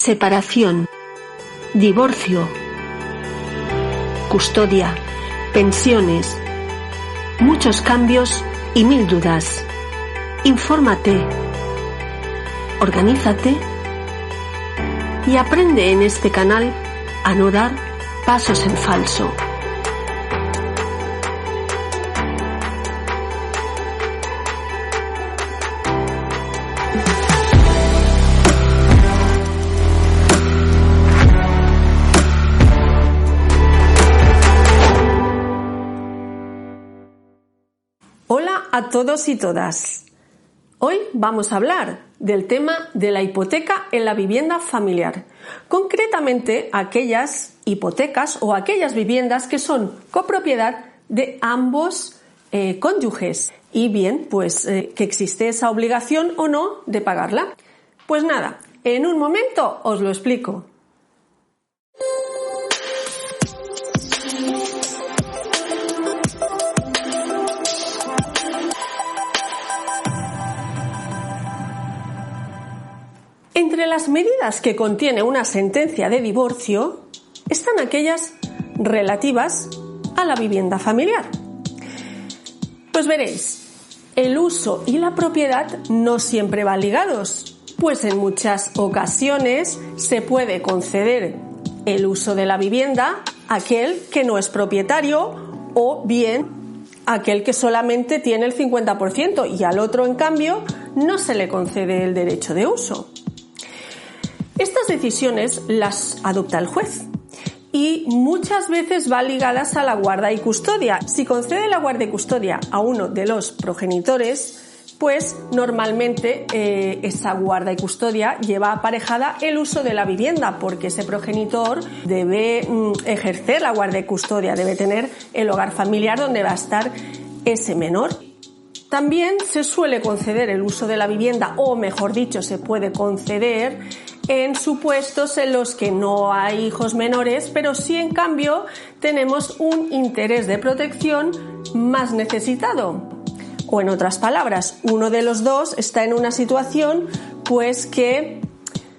separación, divorcio, custodia, pensiones, muchos cambios y 1000 dudas. Infórmate, organízate y aprende en este canal a no dar pasos en falso. Hola a todos y todas. Hoy vamos a hablar del tema de la hipoteca en la vivienda familiar. Concretamente, aquellas hipotecas o aquellas viviendas que son copropiedad de ambos cónyuges. Y bien, pues que existe esa obligación o no de pagarla. Pues nada, en un momento os lo explico. Entre las medidas que contiene una sentencia de divorcio están aquellas relativas a la vivienda familiar. Pues veréis, el uso y la propiedad no siempre van ligados, pues en muchas ocasiones se puede conceder el uso de la vivienda a aquel que no es propietario o bien aquel que solamente tiene el 50% y al otro, en cambio, no se le concede el derecho de uso. Estas decisiones las adopta el juez y muchas veces van ligadas a la guarda y custodia. Si concede la guarda y custodia a uno de los progenitores, pues normalmente esa guarda y custodia lleva aparejada el uso de la vivienda, porque ese progenitor debe ejercer la guarda y custodia, debe tener el hogar familiar donde va a estar ese menor. También se suele conceder el uso de la vivienda, o mejor dicho, se puede conceder en supuestos en los que no hay hijos menores, pero sí en cambio tenemos un interés de protección más necesitado. O en otras palabras, uno de los dos está en una situación pues que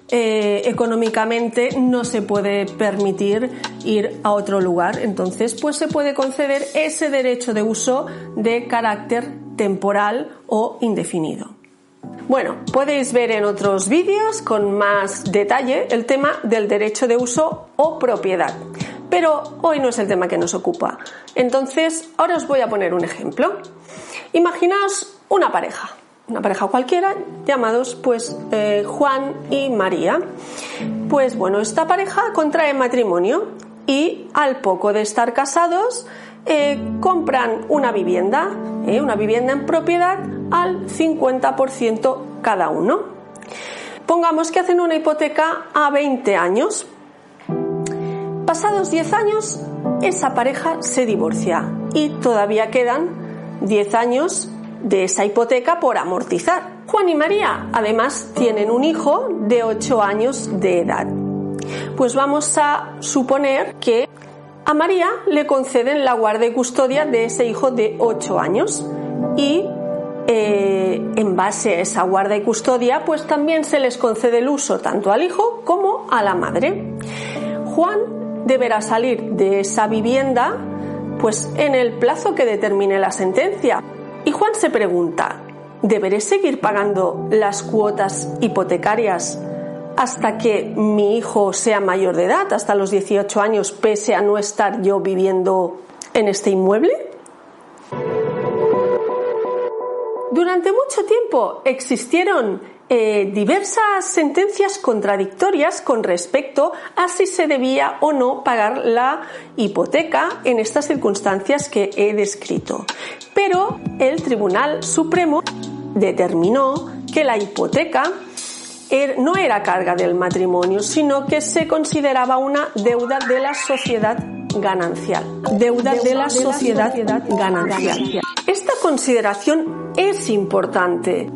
económicamente no se puede permitir ir a otro lugar. Entonces pues se puede conceder ese derecho de uso de carácter temporal o indefinido. Bueno, podéis ver en otros vídeos con más detalle el tema del derecho de uso o propiedad, pero hoy no es el tema que nos ocupa. Entonces, ahora os voy a poner un ejemplo. Imaginaos una pareja cualquiera, llamados pues Juan y María. Pues bueno, esta pareja contrae matrimonio y al poco de estar casados compran una vivienda en propiedad al 50% cada uno. Pongamos que hacen una hipoteca a 20 años. Pasados 10 años, esa pareja se divorcia y todavía quedan 10 años de esa hipoteca por amortizar. Juan y María además tienen un hijo de 8 años de edad. Pues vamos a suponer que a María le conceden la guarda y custodia de ese hijo de 8 años y en base a esa guarda y custodia pues también se les concede el uso tanto al hijo como a la madre. Juan deberá salir de esa vivienda pues en el plazo que determine la sentencia y Juan se pregunta: ¿deberé seguir pagando las cuotas hipotecarias hasta que mi hijo sea mayor de edad, hasta los 18 años, pese a no estar yo viviendo en este inmueble? Durante mucho tiempo existieron diversas sentencias contradictorias con respecto a si se debía o no pagar la hipoteca en estas circunstancias que he descrito. Pero el Tribunal Supremo determinó que la hipoteca no era carga del matrimonio, sino que se consideraba una deuda de la sociedad ganancial. Esta consideración es importante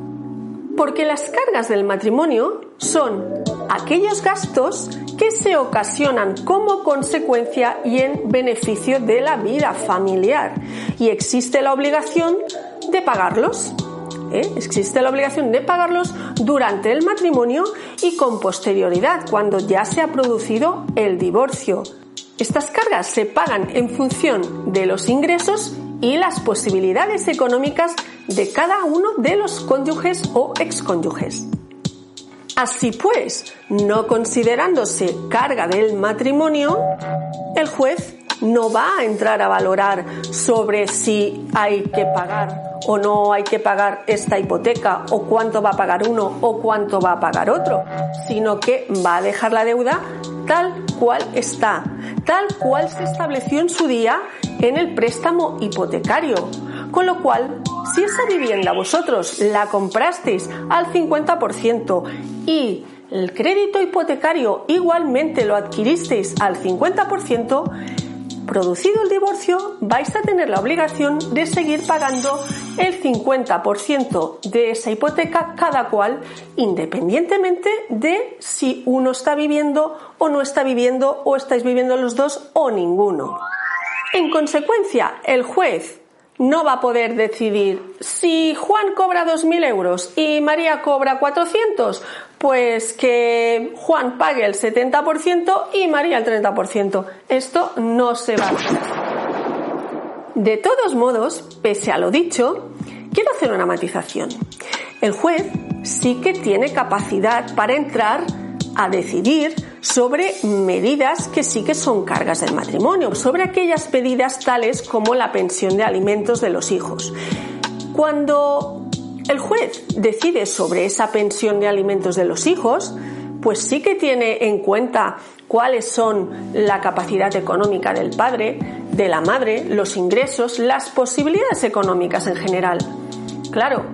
porque las cargas del matrimonio son aquellos gastos que se ocasionan como consecuencia y en beneficio de la vida familiar y existe la obligación de pagarlos. Existe la obligación de pagarlos durante el matrimonio y con posterioridad, cuando ya se ha producido el divorcio. Estas cargas se pagan en función de los ingresos y las posibilidades económicas de cada uno de los cónyuges o excónyuges. Así pues, no considerándose carga del matrimonio, el juez no va a entrar a valorar sobre si hay que pagar o no hay que pagar esta hipoteca, o cuánto va a pagar uno o cuánto va a pagar otro, sino que va a dejar la deuda tal cual está, tal cual se estableció en su día en el préstamo hipotecario. Con lo cual, si esa vivienda vosotros la comprasteis al 50% y el crédito hipotecario igualmente lo adquiristeis al 50%, producido el divorcio, vais a tener la obligación de seguir pagando el 50% de esa hipoteca cada cual, independientemente de si uno está viviendo o no está viviendo, o estáis viviendo los dos o ninguno. En consecuencia, el juez no va a poder decidir si Juan cobra 2.000 euros y María cobra 400, pues que Juan pague el 70% y María el 30%. Esto no se va a hacer. De todos modos, pese a lo dicho, quiero hacer una matización. El juez sí que tiene capacidad para entrar a decidir sobre medidas que sí que son cargas del matrimonio, sobre aquellas medidas tales como la pensión de alimentos de los hijos. Cuando el juez decide sobre esa pensión de alimentos de los hijos, pues sí que tiene en cuenta cuáles son la capacidad económica del padre, de la madre, los ingresos, las posibilidades económicas en general. Claro,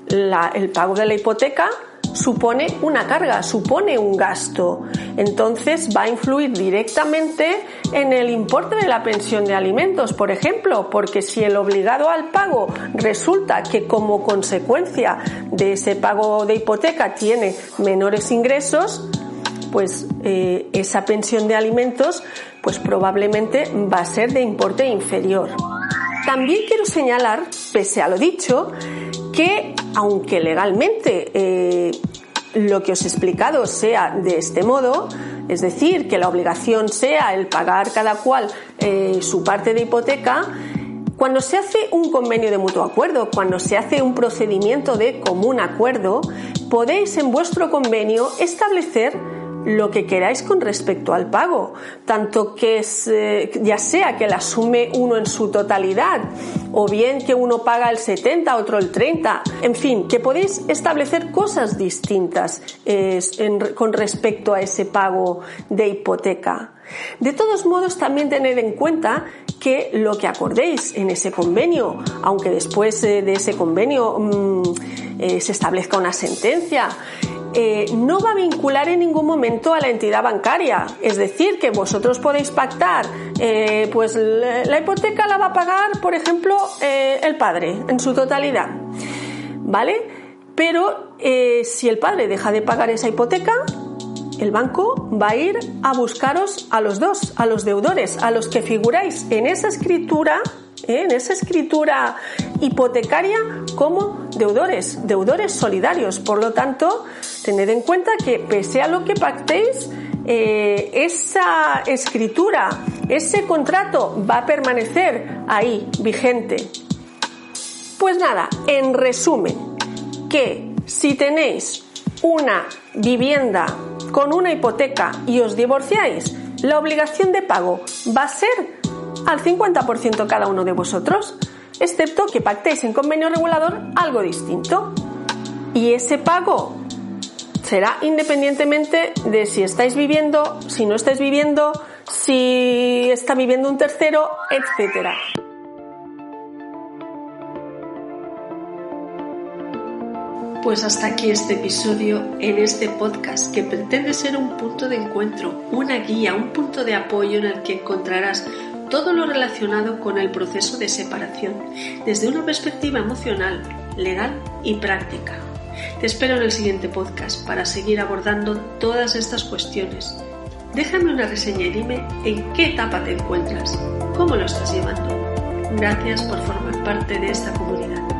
el pago de la hipoteca supone una carga, supone un gasto. Entonces va a influir directamente en el importe de la pensión de alimentos, por ejemplo, porque si el obligado al pago resulta que como consecuencia de ese pago de hipoteca tiene menores ingresos, pues esa pensión de alimentos pues probablemente va a ser de importe inferior. También quiero señalar, pese a lo dicho, que aunque legalmente lo que os he explicado sea de este modo, es decir, que la obligación sea el pagar cada cual su parte de hipoteca, cuando se hace un convenio de mutuo acuerdo, cuando se hace un procedimiento de común acuerdo, podéis en vuestro convenio establecer lo que queráis con respecto al pago, tanto que ya sea que la asume uno en su totalidad, o bien que uno paga el 70, otro el 30, en fin, que podéis establecer cosas distintas con respecto a ese pago de hipoteca. De todos modos, también tened en cuenta que lo que acordéis en ese convenio, aunque después de ese convenio se establezca una sentencia, no va a vincular en ningún momento a la entidad bancaria. Es decir, que vosotros podéis pactar, pues la hipoteca la va a pagar, por ejemplo, el padre en su totalidad, ¿vale? Pero si el padre deja de pagar esa hipoteca, el banco va a ir a buscaros a los dos, a los deudores, a los que figuráis en esa escritura hipotecaria como deudores solidarios. Por lo tanto, tened en cuenta que pese a lo que pactéis, esa escritura, ese contrato va a permanecer ahí vigente. Pues nada, en resumen, que si tenéis una vivienda con una hipoteca y os divorciáis, la obligación de pago va a ser al 50% cada uno de vosotros, excepto que pactéis en convenio regulador algo distinto. Y ese pago será independientemente de si estáis viviendo, si no estáis viviendo, si está viviendo un tercero, etcétera. Pues hasta aquí este episodio en este podcast que pretende ser un punto de encuentro, una guía, un punto de apoyo en el que encontrarás todo lo relacionado con el proceso de separación desde una perspectiva emocional, legal y práctica. Te espero en el siguiente podcast para seguir abordando todas estas cuestiones. Déjame una reseña y dime en qué etapa te encuentras, cómo lo estás llevando. Gracias por formar parte de esta comunidad.